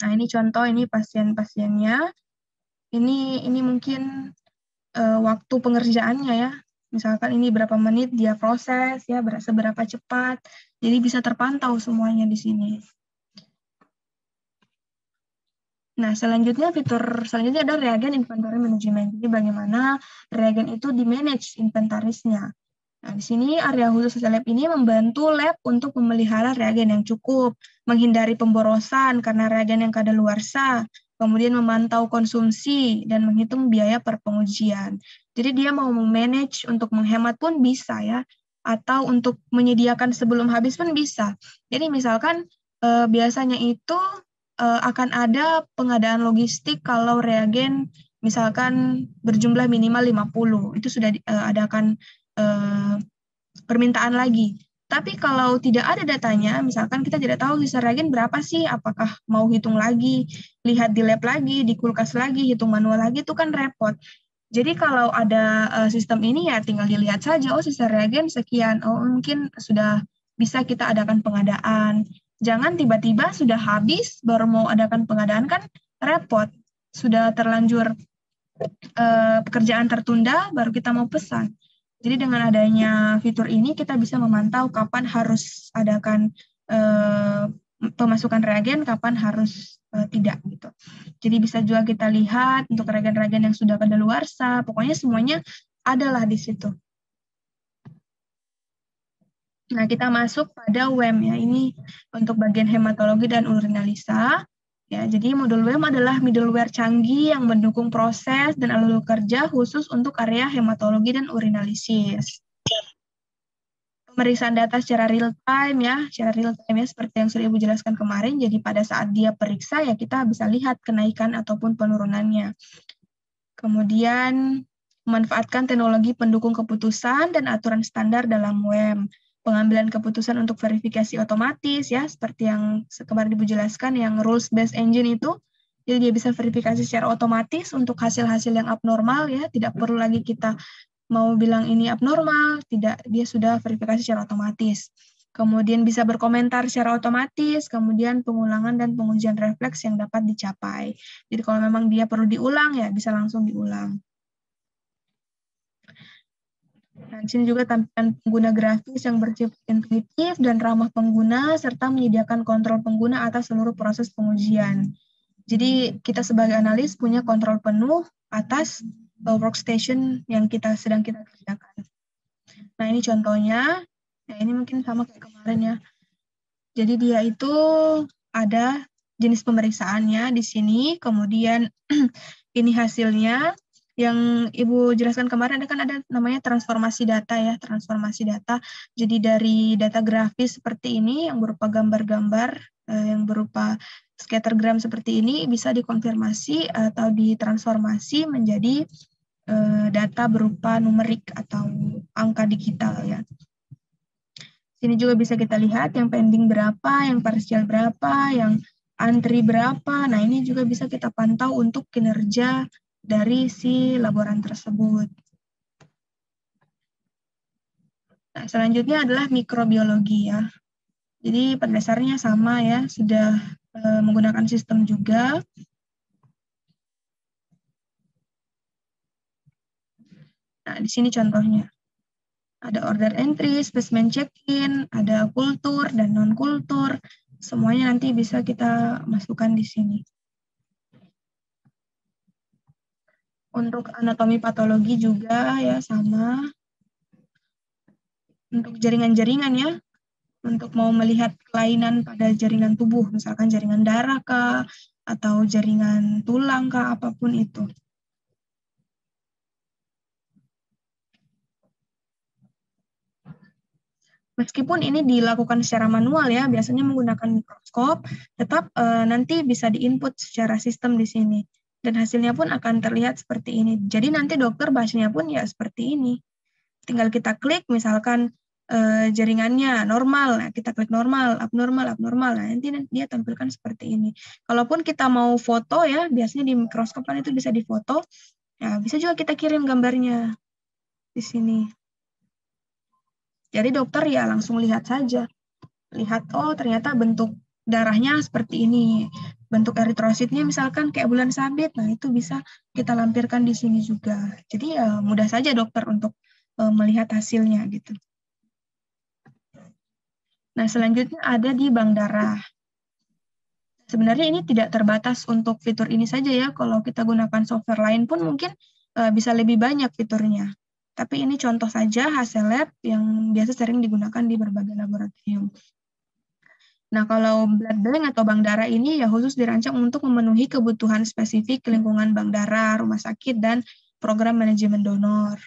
Nah, ini contoh, ini pasien-pasiennya. Ini mungkin waktu pengerjaannya ya. Misalkan ini berapa menit dia proses ya, seberapa cepat. Jadi bisa terpantau semuanya di sini. Nah, fitur selanjutnya ada reagen inventory management. Jadi bagaimana reagen itu di-manage inventarisnya. Nah, di sini area khusus lab ini membantu lab untuk memelihara reagen yang cukup, menghindari pemborosan karena reagen yang kadaluarsa, kemudian memantau konsumsi dan menghitung biaya per pengujian. Jadi dia mau memanage untuk menghemat pun bisa ya, atau untuk menyediakan sebelum habis pun bisa. Jadi misalkan biasanya itu akan ada pengadaan logistik kalau reagen misalkan berjumlah minimal 50, itu sudah adakan permintaan lagi. Tapi kalau tidak ada datanya, misalkan kita tidak tahu sisa reagen berapa sih, apakah mau hitung lagi, lihat di lab lagi, di kulkas lagi, hitung manual lagi, itu kan repot. Jadi kalau ada sistem ini ya tinggal dilihat saja, oh sisa reagen sekian, oh mungkin sudah bisa kita adakan pengadaan. Jangan tiba-tiba sudah habis, baru mau adakan pengadaan kan repot. Sudah terlanjur pekerjaan tertunda, baru kita mau pesan. Jadi dengan adanya fitur ini kita bisa memantau kapan harus adakan pemasukan reagen, kapan harus tidak gitu. Jadi bisa juga kita lihat untuk reagen-reagen yang sudah kadaluarsa, pokoknya semuanya adalah di situ. Nah, kita masuk pada WEM ya. Ini untuk bagian hematologi dan urinalisa. Ya, jadi modul WEM adalah middleware canggih yang mendukung proses dan alur kerja khusus untuk area hematologi dan urinalisis. Pemeriksaan data secara real time ya, seperti yang sudah Ibu jelaskan kemarin. Jadi pada saat dia periksa ya kita bisa lihat kenaikan ataupun penurunannya. Kemudian memanfaatkan teknologi pendukung keputusan dan aturan standar dalam WEM. Pengambilan keputusan untuk verifikasi otomatis ya, seperti yang kemarin Ibu jelaskan yang rules based engine itu. Jadi dia bisa verifikasi secara otomatis untuk hasil-hasil yang abnormal ya, tidak perlu lagi kita mau bilang ini abnormal, tidak, dia sudah verifikasi secara otomatis. Kemudian bisa berkomentar secara otomatis, kemudian pengulangan dan pengujian refleks yang dapat dicapai. Jadi kalau memang dia perlu diulang ya bisa langsung diulang. Nah, di sini juga tampilan pengguna grafis yang bersifat intuitif dan ramah pengguna, serta menyediakan kontrol pengguna atas seluruh proses pengujian. Jadi kita sebagai analis punya kontrol penuh atas workstation yang sedang kita kerjakan. Nah, ini contohnya. Nah, ini mungkin sama kayak kemarin ya. Jadi dia itu ada jenis pemeriksaannya di sini, kemudian ini hasilnya. Yang Ibu jelaskan kemarin kan ada namanya transformasi data ya, transformasi data. Jadi dari data grafis seperti ini yang berupa gambar-gambar, yang berupa scattergram seperti ini bisa dikonfirmasi atau ditransformasi menjadi data berupa numerik atau angka digital ya. Sini juga bisa kita lihat yang pending berapa, yang parsial berapa, yang antri berapa. Nah, ini juga bisa kita pantau untuk kinerja dari si laboran tersebut. Nah, selanjutnya adalah mikrobiologi ya. Jadi pada dasarnya sama ya, sudah menggunakan sistem juga. Nah, di sini contohnya. Ada order entry, specimen check-in, ada kultur dan non-kultur. Semuanya nanti bisa kita masukkan di sini. Untuk anatomi patologi juga ya sama. Untuk jaringan-jaringan ya, untuk mau melihat kelainan pada jaringan tubuh, misalkan jaringan darah kah, atau jaringan tulang kah, apapun itu. Meskipun ini dilakukan secara manual ya, biasanya menggunakan mikroskop, tetap nanti bisa diinput secara sistem di sini. Dan hasilnya pun akan terlihat seperti ini. Jadi nanti dokter bahasanya pun ya seperti ini. Tinggal kita klik, misalkan jaringannya normal, nah kita klik normal, abnormal. Nah, nanti dia tampilkan seperti ini. Kalaupun kita mau foto ya, biasanya di mikroskop kan itu bisa difoto. Ya, bisa juga kita kirim gambarnya di sini. Jadi dokter ya langsung lihat saja. Lihat, oh ternyata bentuk darahnya seperti ini. Bentuk eritrositnya misalkan kayak bulan sabit, nah itu bisa kita lampirkan di sini juga. Jadi ya mudah saja dokter untuk melihat hasilnya gitu. Nah, selanjutnya ada di bank darah. Sebenarnya ini tidak terbatas untuk fitur ini saja ya. Kalau kita gunakan software lain pun mungkin bisa lebih banyak fiturnya. Tapi ini contoh saja hasil lab yang biasa sering digunakan di berbagai laboratorium. Nah, kalau blood bank atau bank darah ini ya khusus dirancang untuk memenuhi kebutuhan spesifik lingkungan bank darah, rumah sakit, dan program manajemen donor.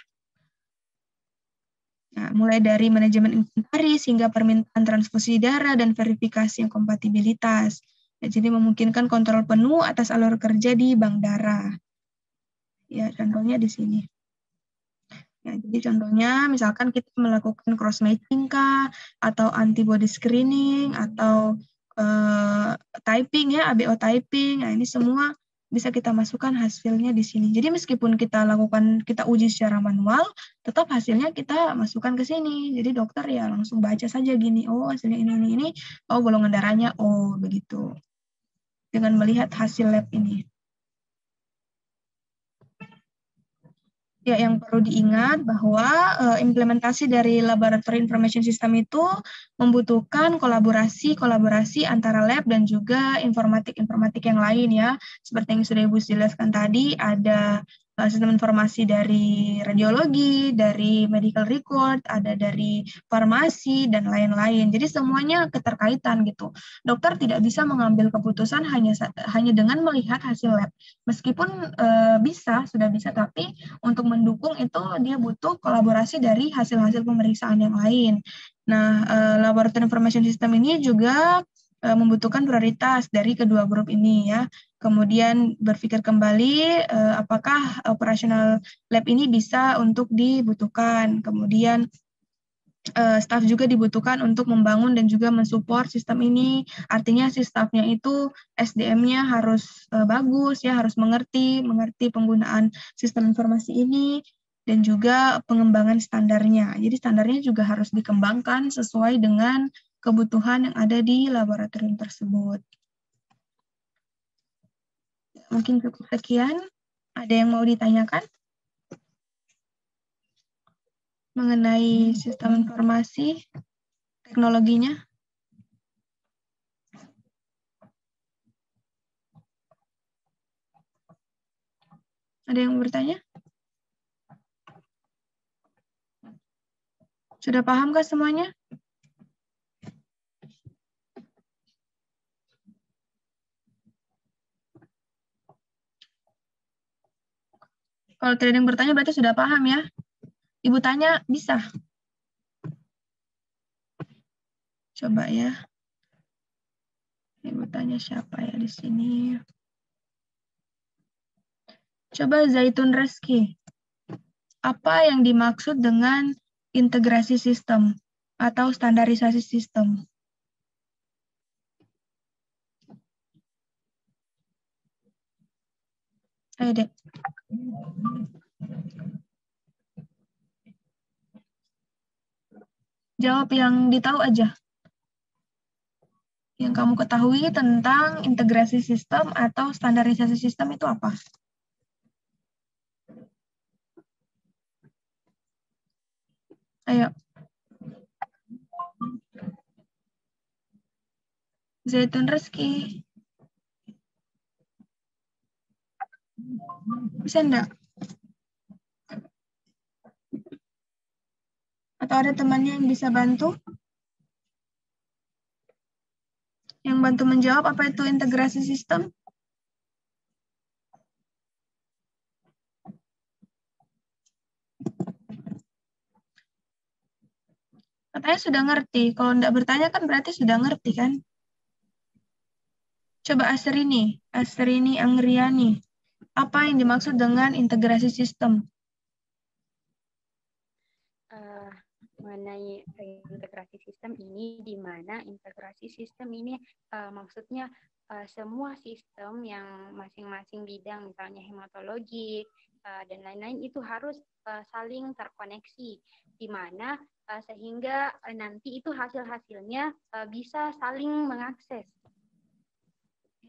Nah, mulai dari manajemen inventaris hingga permintaan transfusi darah dan verifikasi kompatibilitas. Ya, jadi memungkinkan kontrol penuh atas alur kerja di bank darah. Ya, contohnya di sini. Ya, jadi contohnya misalkan kita melakukan cross-matching kah, atau antibody screening, atau typing ya, ABO typing. Nah, ini semua bisa kita masukkan hasilnya di sini. Jadi meskipun kita uji secara manual, tetap hasilnya kita masukkan ke sini. Jadi dokter ya langsung baca saja gini, oh hasilnya ini, oh golongan darahnya, oh begitu. Dengan melihat hasil lab ini. Ya, yang perlu diingat bahwa implementasi dari Laboratory Information System itu membutuhkan kolaborasi antara lab dan juga informatik yang lain ya. Seperti yang sudah Ibu jelaskan tadi, ada sistem informasi dari radiologi, dari medical record, ada dari farmasi, dan lain-lain. Jadi semuanya keterkaitan gitu. Dokter tidak bisa mengambil keputusan hanya dengan melihat hasil lab. Meskipun sudah bisa, tapi untuk mendukung itu dia butuh kolaborasi dari hasil-hasil pemeriksaan yang lain. Nah, Laboratory Information System ini juga membutuhkan prioritas dari kedua grup ini ya. Kemudian berpikir kembali apakah operasional lab ini bisa untuk dibutuhkan. Kemudian staf juga dibutuhkan untuk membangun dan juga mensupport sistem ini. Artinya si stafnya itu SDM-nya harus bagus ya, harus mengerti penggunaan sistem informasi ini dan juga pengembangan standarnya. Jadi standarnya juga harus dikembangkan sesuai dengan kebutuhan yang ada di laboratorium tersebut. Mungkin cukup sekian. Ada yang mau ditanyakan mengenai sistem informasi, teknologinya? Ada yang mau bertanya? Sudah pahamkah semuanya? Kalau tidak ada yang bertanya berarti sudah paham ya. Ibu tanya bisa. Coba ya. Ibu tanya siapa ya di sini. Coba Zaitun Reski. Apa yang dimaksud dengan integrasi sistem? atau standarisasi sistem. Ayo, Dek. Jawab yang ditahu aja. Yang kamu ketahui tentang integrasi sistem atau standarisasi sistem itu apa? Ayo. Zaitun Reski. Bisa enggak? Atau ada temannya yang bisa bantu? Yang bantu menjawab apa itu integrasi sistem? Katanya sudah ngerti. Kalau enggak bertanya kan berarti sudah ngerti kan? Coba Asrini Anggriani. Apa yang dimaksud dengan integrasi sistem? Mengenai integrasi sistem ini, di mana integrasi sistem ini maksudnya semua sistem yang masing-masing bidang, misalnya hematologi dan lain-lain, itu harus saling terkoneksi, di mana sehingga nanti itu hasil-hasilnya bisa saling mengakses.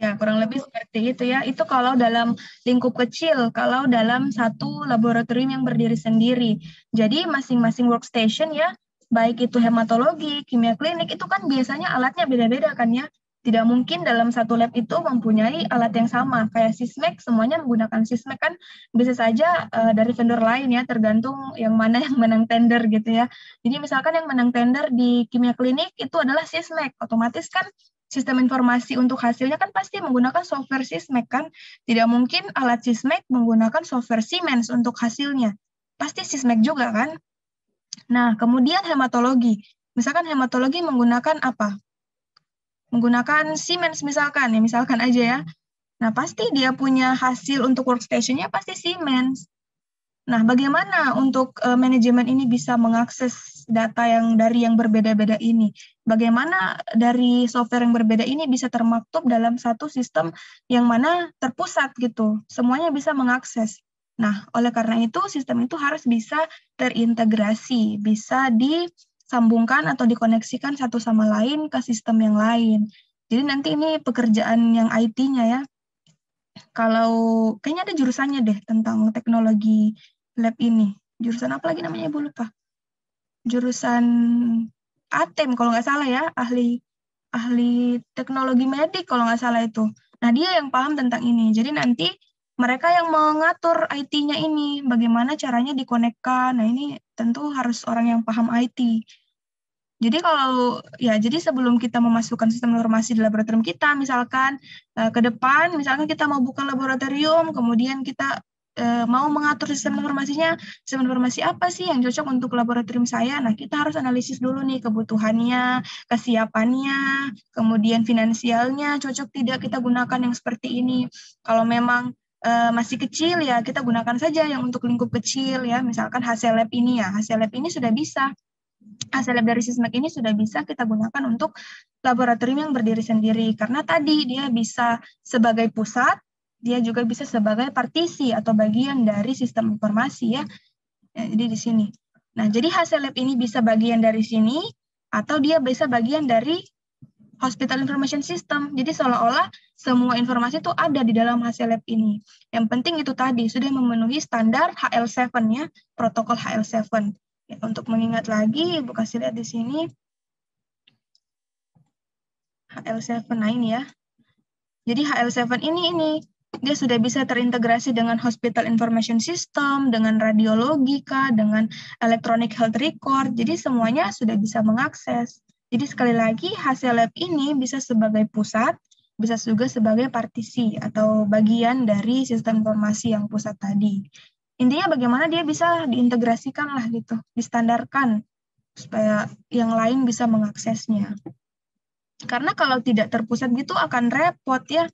Ya, kurang lebih seperti itu ya. Itu kalau dalam lingkup kecil, kalau dalam satu laboratorium yang berdiri sendiri. Jadi masing-masing workstation ya, baik itu hematologi, kimia klinik, itu kan biasanya alatnya beda-beda kan ya. Tidak mungkin dalam satu lab itu mempunyai alat yang sama. Kayak Sysmex, semuanya menggunakan Sysmex kan bisa saja dari vendor lain ya, tergantung yang mana yang menang tender gitu ya. Jadi misalkan yang menang tender di kimia klinik itu adalah Sysmex, otomatis kan sistem informasi untuk hasilnya kan pasti menggunakan software Sysmex kan. Tidak mungkin alat Sysmex menggunakan software Siemens untuk hasilnya. Pasti Sysmex juga kan. Nah, kemudian hematologi. Misalkan hematologi menggunakan apa? Menggunakan Siemens misalkan, ya misalkan aja ya. Nah, pasti dia punya hasil untuk workstation-nya pasti Siemens. Nah, bagaimana untuk manajemen ini bisa mengakses data yang dari yang berbeda-beda ini? Bagaimana dari software yang berbeda ini bisa termaktub dalam satu sistem yang mana terpusat gitu? Semuanya bisa mengakses. Nah, oleh karena itu sistem itu harus bisa terintegrasi, bisa disambungkan atau dikoneksikan satu sama lain ke sistem yang lain. Jadi nanti ini pekerjaan yang IT-nya ya. Kalau kayaknya ada jurusannya deh tentang teknologi lab ini. Jurusan apa lagi namanya, Ibu lupa. Jurusan ATEM kalau nggak salah ya, ahli teknologi medik kalau nggak salah itu. Nah, dia yang paham tentang ini. Jadi nanti mereka yang mengatur IT-nya ini, bagaimana caranya dikonekkan. Nah, ini tentu harus orang yang paham IT. Jadi jadi sebelum kita memasukkan sistem informasi di laboratorium kita, misalkan ke depan, misalkan kita mau buka laboratorium, kemudian kita mau mengatur sistem informasinya, sistem informasi apa sih yang cocok untuk laboratorium saya? Nah, kita harus analisis dulu nih kebutuhannya, kesiapannya, kemudian finansialnya, cocok tidak kita gunakan yang seperti ini. Kalau memang masih kecil ya, kita gunakan saja yang untuk lingkup kecil ya, misalkan hasil lab ini ya, hasil lab ini sudah bisa. Hasil lab dari Sysmex ini sudah bisa kita gunakan untuk laboratorium yang berdiri sendiri. Karena tadi dia bisa sebagai pusat, dia juga bisa sebagai partisi atau bagian dari sistem informasi ya. Jadi di sini. Nah, jadi hasil lab ini bisa bagian dari sini, atau dia bisa bagian dari Hospital Information System. Jadi seolah-olah semua informasi itu ada di dalam hasil lab ini. Yang penting itu tadi, sudah memenuhi standar HL7 ya, protokol HL7. Ya, untuk mengingat lagi, Ibu kasih lihat di sini. HL7, nah ini ya. Jadi HL7 ini dia sudah bisa terintegrasi dengan Hospital Information System, dengan radiologi, dengan Electronic Health Record. Jadi semuanya sudah bisa mengakses. Jadi sekali lagi hasil lab ini bisa sebagai pusat, bisa juga sebagai partisi atau bagian dari sistem informasi yang pusat tadi. Intinya bagaimana dia bisa diintegrasikan lah gitu, distandarkan supaya yang lain bisa mengaksesnya. Karena kalau tidak terpusat gitu akan repot ya.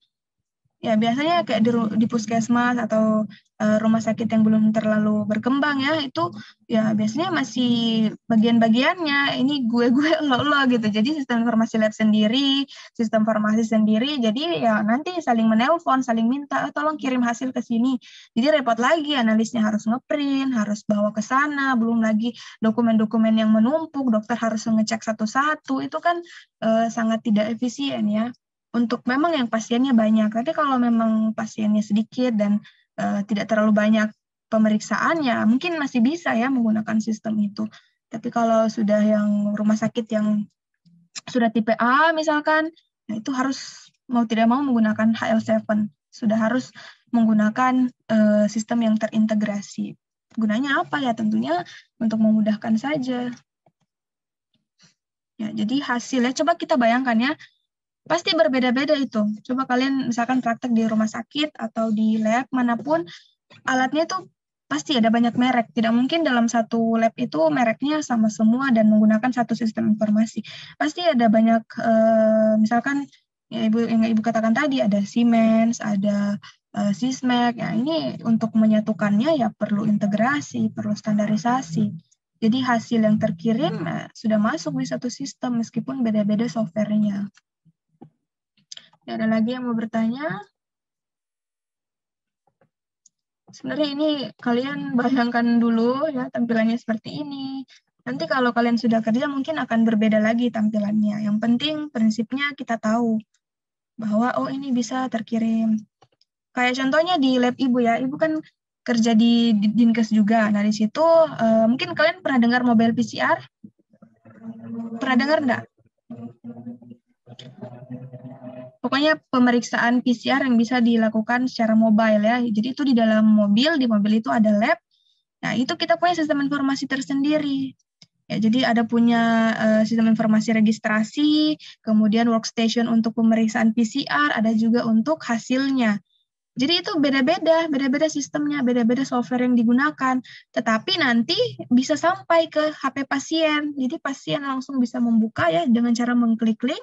Ya, biasanya kayak di puskesmas atau rumah sakit yang belum terlalu berkembang ya, itu ya biasanya masih bagian-bagiannya, ini gue, lo gitu. Jadi sistem informasi lab sendiri, sistem farmasi sendiri, jadi ya nanti saling menelpon, saling minta, tolong kirim hasil ke sini. Jadi repot lagi, analisnya harus ngeprint, harus bawa ke sana, belum lagi dokumen-dokumen yang menumpuk, dokter harus ngecek satu-satu, itu kan sangat tidak efisien ya. Untuk memang yang pasiennya banyak, tapi kalau memang pasiennya sedikit dan tidak terlalu banyak pemeriksaannya, mungkin masih bisa ya menggunakan sistem itu. Tapi kalau sudah yang rumah sakit yang sudah tipe A misalkan, nah itu harus mau tidak mau menggunakan HL7, sudah harus menggunakan sistem yang terintegrasi. Gunanya apa ya? Tentunya untuk memudahkan saja. Ya, jadi hasilnya coba kita bayangkan ya, pasti berbeda-beda itu. Coba kalian misalkan praktek di rumah sakit atau di lab manapun, alatnya itu pasti ada banyak merek. Tidak mungkin dalam satu lab itu mereknya sama semua dan menggunakan satu sistem informasi. Pasti ada banyak, misalkan ya yang Ibu katakan tadi, ada Siemens, ada Sysmex. Ya, ini untuk menyatukannya ya perlu integrasi, perlu standarisasi. Jadi hasil yang terkirim sudah masuk di satu sistem meskipun beda-beda softwarenya. Ada lagi yang mau bertanya? Sebenarnya ini kalian bayangkan dulu ya tampilannya seperti ini. Nanti kalau kalian sudah kerja mungkin akan berbeda lagi tampilannya. Yang penting prinsipnya kita tahu bahwa oh ini bisa terkirim. Kayak contohnya di lab Ibu ya, Ibu kan kerja di Dinkes juga. Nah di situ mungkin kalian pernah dengar mobile PCR? Pernah dengar enggak? Pokoknya pemeriksaan PCR yang bisa dilakukan secara mobile ya. Jadi itu di dalam mobil, di mobil itu ada lab. Nah, itu kita punya sistem informasi tersendiri. Ya, jadi ada punya sistem informasi registrasi, kemudian workstation untuk pemeriksaan PCR, ada juga untuk hasilnya. Jadi itu beda-beda sistemnya, beda-beda software yang digunakan. Tetapi nanti bisa sampai ke HP pasien. Jadi pasien langsung bisa membuka ya dengan cara mengklik link,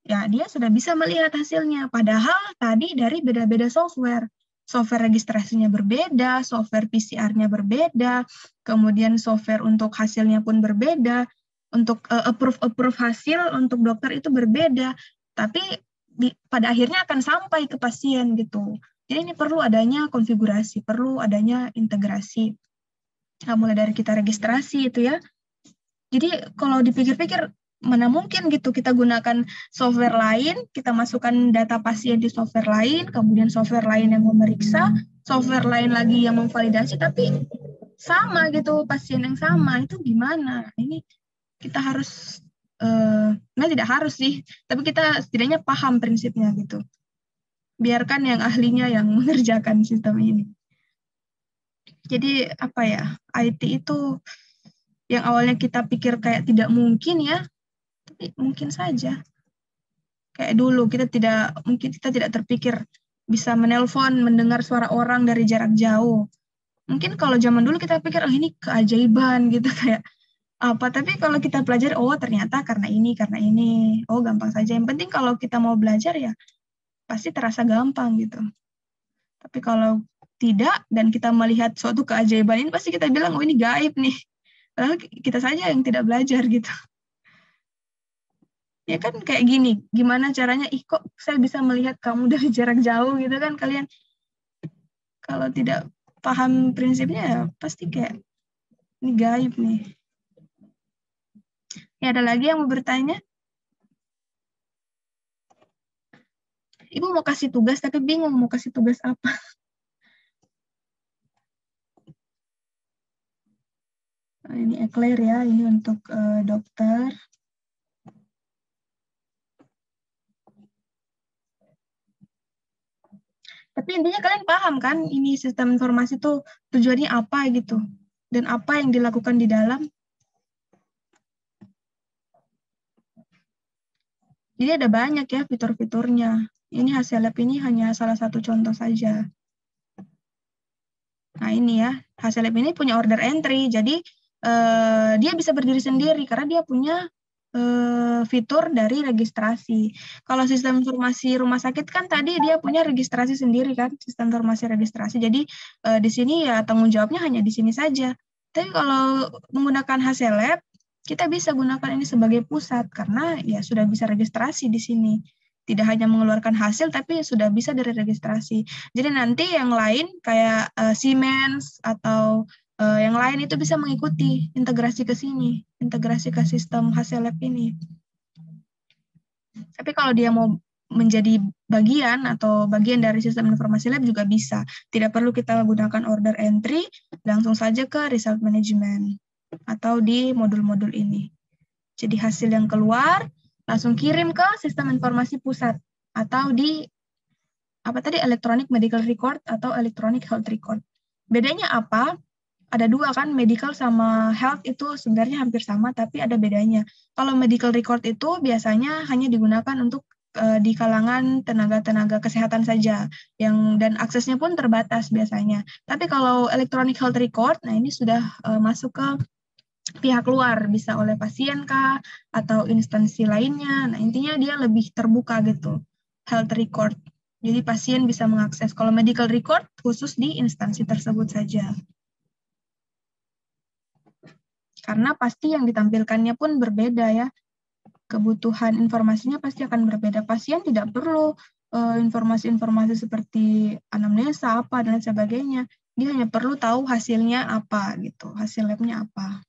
ya dia sudah bisa melihat hasilnya. Padahal tadi dari beda-beda software. Software registrasinya berbeda, software PCR-nya berbeda, kemudian software untuk hasilnya pun berbeda, untuk approve hasil untuk dokter itu berbeda. Tapi pada akhirnya akan sampai ke pasien gitu. Jadi ini perlu adanya konfigurasi, perlu adanya integrasi. Nah, mulai dari kita registrasi itu ya. Jadi kalau dipikir-pikir, mana mungkin gitu kita gunakan software lain, kita masukkan data pasien di software lain, kemudian software lain yang memeriksa, software lain lagi yang memvalidasi, tapi sama gitu, pasien yang sama, itu gimana? Ini kita harus, nah tidak harus sih, tapi kita setidaknya paham prinsipnya gitu. Biarkan yang ahlinya yang mengerjakan sistem ini. Jadi apa ya, IT itu yang awalnya kita pikir kayak tidak mungkin ya, tapi mungkin saja. Kayak dulu kita tidak terpikir bisa menelpon, mendengar suara orang dari jarak jauh. Mungkin kalau zaman dulu kita pikir, oh ini keajaiban gitu kayak apa. Tapi kalau kita pelajari, oh ternyata karena ini, oh gampang saja. Yang penting kalau kita mau belajar ya pasti terasa gampang gitu. Tapi kalau tidak dan kita melihat suatu keajaiban ini pasti kita bilang, oh ini gaib nih. Padahal kita saja yang tidak belajar gitu. Ya kan kayak gini, gimana caranya, kok saya bisa melihat kamu dari jarak jauh gitu kan, kalian kalau tidak paham prinsipnya ya pasti kayak, ini gaib nih. Ya ada lagi yang mau bertanya? Ibu mau kasih tugas tapi bingung mau kasih tugas apa. Nah, ini Eclair ya, ini untuk dokter. Tapi intinya kalian paham kan, ini sistem informasi itu tujuannya apa gitu, dan apa yang dilakukan di dalam. Jadi ada banyak ya fitur-fiturnya. Ini hasil lab ini hanya salah satu contoh saja. Nah ini ya, hasil lab ini punya order entry, jadi dia bisa berdiri sendiri karena dia punya fitur dari registrasi. Kalau sistem informasi rumah sakit kan tadi dia punya registrasi sendiri kan, sistem informasi registrasi. Jadi di sini ya tanggung jawabnya hanya di sini saja. Tapi kalau menggunakan hasil lab, kita bisa gunakan ini sebagai pusat karena ya sudah bisa registrasi di sini. Tidak hanya mengeluarkan hasil, tapi sudah bisa dari registrasi. Jadi nanti yang lain kayak Siemens atau yang lain itu bisa mengikuti integrasi ke sini, integrasi ke sistem hasil lab ini. Tapi kalau dia mau menjadi bagian atau bagian dari sistem informasi lab juga bisa. Tidak perlu kita gunakan order entry, langsung saja ke result management atau di modul-modul ini. Jadi hasil yang keluar langsung kirim ke sistem informasi pusat atau di electronic medical record atau electronic health record. Bedanya apa? Ada dua kan, medical sama health itu sebenarnya hampir sama, tapi ada bedanya. Kalau medical record itu biasanya hanya digunakan untuk di kalangan tenaga-tenaga kesehatan saja, dan aksesnya pun terbatas biasanya. Tapi kalau electronic health record, nah ini sudah masuk ke pihak luar, bisa oleh pasien kah, atau instansi lainnya. Nah intinya dia lebih terbuka gitu, health record. Jadi pasien bisa mengakses. Kalau medical record khusus di instansi tersebut saja. Karena pasti yang ditampilkannya pun berbeda ya. Kebutuhan informasinya pasti akan berbeda. Pasien tidak perlu informasi-informasi seperti anamnesa apa dan sebagainya. Dia hanya perlu tahu hasilnya apa gitu, hasil labnya apa.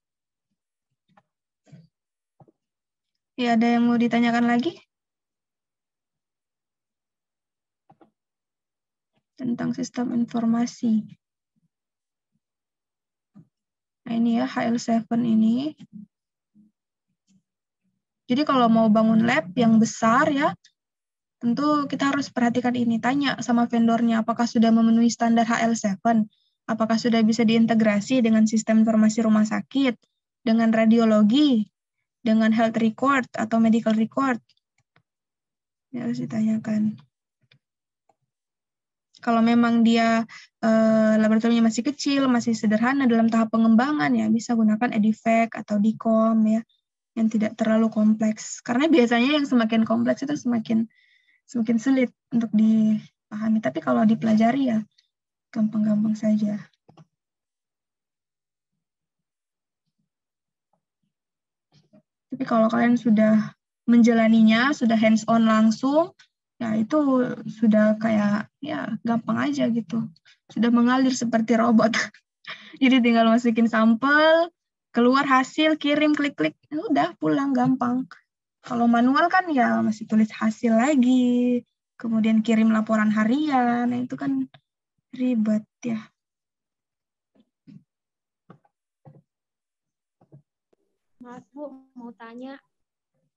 Ya, ada yang mau ditanyakan lagi? Tentang sistem informasi. Nah ini ya, HL7 ini. Jadi kalau mau bangun lab yang besar ya, tentu kita harus perhatikan ini. Tanya sama vendornya, apakah sudah memenuhi standar HL7? Apakah sudah bisa diintegrasi dengan sistem informasi rumah sakit, dengan radiologi, dengan health record atau medical record? Ya, harus ditanyakan. Kalau memang dia laboratoriumnya masih kecil, masih sederhana dalam tahap pengembangan, ya bisa gunakan EDIFAC atau DICOM ya, yang tidak terlalu kompleks. Karena biasanya yang semakin kompleks itu semakin sulit untuk dipahami. Tapi kalau dipelajari ya gampang-gampang saja. Tapi kalau kalian sudah menjalaninya, sudah hands-on langsung, ya itu sudah kayak ya gampang aja gitu. Sudah mengalir seperti robot. Jadi tinggal masukin sampel, keluar hasil, kirim, klik-klik, udah pulang gampang. Kalau manual kan ya masih tulis hasil lagi, kemudian kirim laporan harian, nah itu kan ribet ya. Maaf Bu, mau tanya.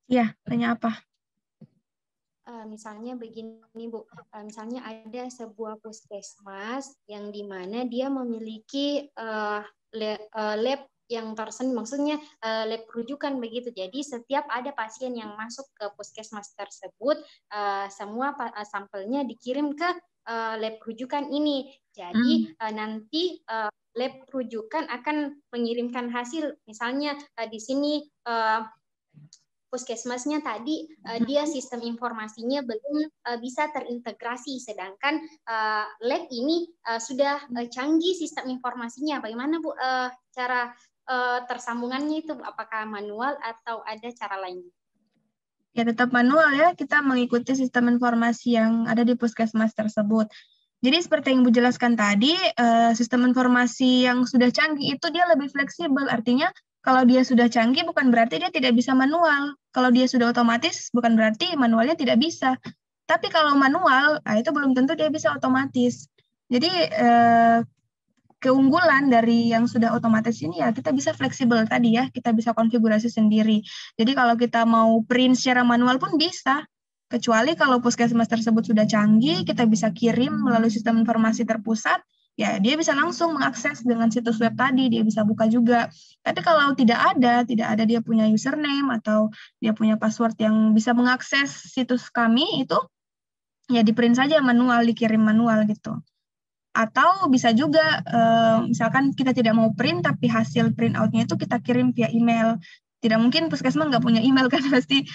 Ya, tanya apa? Misalnya begini Bu, misalnya ada sebuah puskesmas yang dimana dia memiliki lab yang tersendiri, maksudnya lab rujukan begitu. Jadi setiap ada pasien yang masuk ke puskesmas tersebut, semua sampelnya dikirim ke lab rujukan ini. Jadi nanti lab rujukan akan mengirimkan hasil. Misalnya di sini puskesmasnya tadi dia sistem informasinya belum bisa terintegrasi, sedangkan lab ini sudah canggih sistem informasinya. Bagaimana Bu cara tersambungannya itu? Apakah manual atau ada cara lain? Ya tetap manual ya, kita mengikuti sistem informasi yang ada di puskesmas tersebut. Jadi seperti yang Ibu jelaskan tadi, sistem informasi yang sudah canggih itu dia lebih fleksibel, artinya kalau dia sudah canggih bukan berarti dia tidak bisa manual. Kalau dia sudah otomatis bukan berarti manualnya tidak bisa. Tapi kalau manual, itu belum tentu dia bisa otomatis. Jadi keunggulan dari yang sudah otomatis ini ya kita bisa fleksibel tadi ya, kita bisa konfigurasi sendiri. Jadi kalau kita mau print secara manual pun bisa. Kecuali kalau puskesmas tersebut sudah canggih, kita bisa kirim melalui sistem informasi terpusat, ya dia bisa langsung mengakses dengan situs web tadi, dia bisa buka juga. Tapi kalau tidak ada dia punya username atau dia punya password yang bisa mengakses situs kami, itu ya di print saja manual, dikirim manual gitu. Atau bisa juga, misalkan kita tidak mau print, tapi hasil print out-nya itu kita kirim via email. Tidak mungkin puskesmas nggak punya email kan, pasti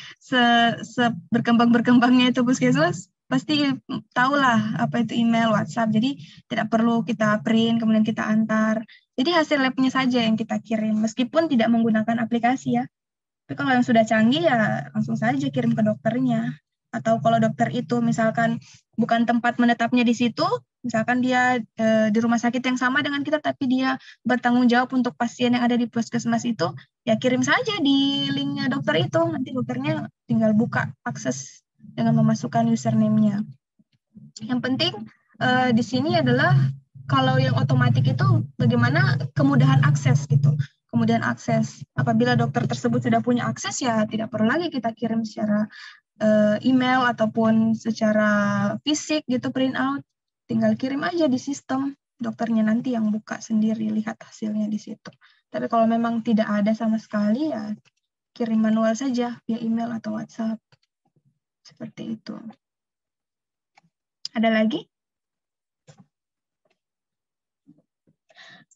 berkembangnya itu puskesmas pasti tahulah apa itu email, WhatsApp. Jadi tidak perlu kita print kemudian kita antar. Jadi hasil labnya saja yang kita kirim meskipun tidak menggunakan aplikasi ya. Tapi kalau yang sudah canggih ya langsung saja kirim ke dokternya. Atau kalau dokter itu misalkan bukan tempat menetapnya di situ, misalkan dia di rumah sakit yang sama dengan kita, tapi dia bertanggung jawab untuk pasien yang ada di puskesmas itu, ya kirim saja di linknya dokter itu. Nanti dokternya tinggal buka akses dengan memasukkan username-nya. Yang penting di sini adalah kalau yang otomatis itu bagaimana kemudahan akses gitu. Kemudian akses, apabila dokter tersebut sudah punya akses ya tidak perlu lagi kita kirim secara email ataupun secara fisik gitu print out, tinggal kirim aja di sistem, dokternya nanti yang buka sendiri, lihat hasilnya di situ. Tapi kalau memang tidak ada sama sekali ya kirim manual saja via email atau WhatsApp. Seperti itu. Ada lagi?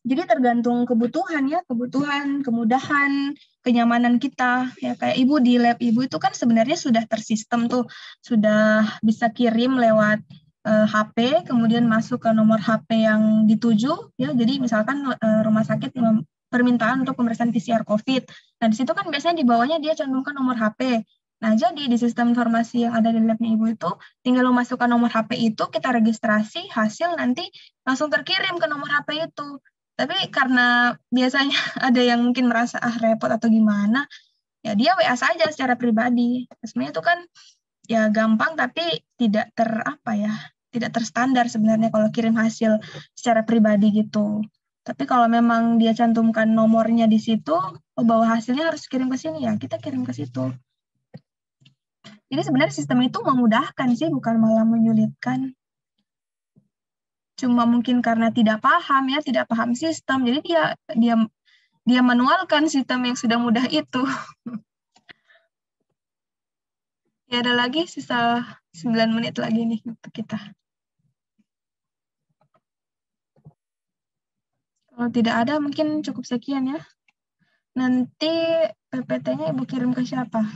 Jadi tergantung kebutuhan ya, kebutuhan, kemudahan, kenyamanan kita. Ya kayak ibu di lab ibu itu kan sebenarnya sudah tersistem tuh, sudah bisa kirim lewat HP, kemudian masuk ke nomor HP yang dituju. Ya, jadi misalkan rumah sakit permintaan untuk pemeriksaan PCR COVID. Nah di situ kan biasanya di bawahnya dia cantumkan nomor HP. Nah jadi di sistem informasi yang ada di labnya ibu itu tinggal memasukkan nomor HP itu, kita registrasi, hasil nanti langsung terkirim ke nomor HP itu. Tapi karena biasanya ada yang mungkin merasa repot atau gimana, ya dia WA saja secara pribadi. Sebenarnya itu kan ya gampang tapi tidak tidak terstandar sebenarnya kalau kirim hasil secara pribadi gitu. Tapi kalau memang dia cantumkan nomornya di situ, bahwa hasilnya harus kirim ke sini ya, kita kirim ke situ. Jadi sebenarnya sistem itu memudahkan sih, bukan malah menyulitkan. Cuma mungkin karena tidak paham sistem, jadi dia manualkan sistem yang sudah mudah itu. Ya ada lagi, sisa 9 menit lagi nih untuk kita. Kalau tidak ada mungkin cukup sekian ya. Nanti PPT-nya Ibu kirim ke siapa?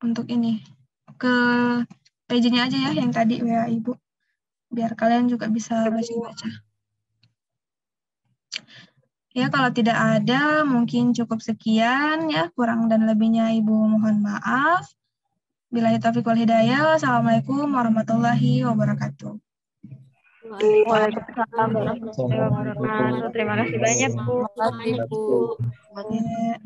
Untuk ini. Ke page-nya aja ya yang tadi WA Ibu. Biar kalian juga bisa baca-baca. Ya, kalau tidak ada, mungkin cukup sekian ya. Kurang dan lebihnya Ibu mohon maaf. Billahi taufiq wal hidayah. Assalamualaikum warahmatullahi wabarakatuh. Waalaikumsalam warahmatullahi wabarakatuh. Terima kasih banyak, Bu. Terima kasih, Bu. Ya.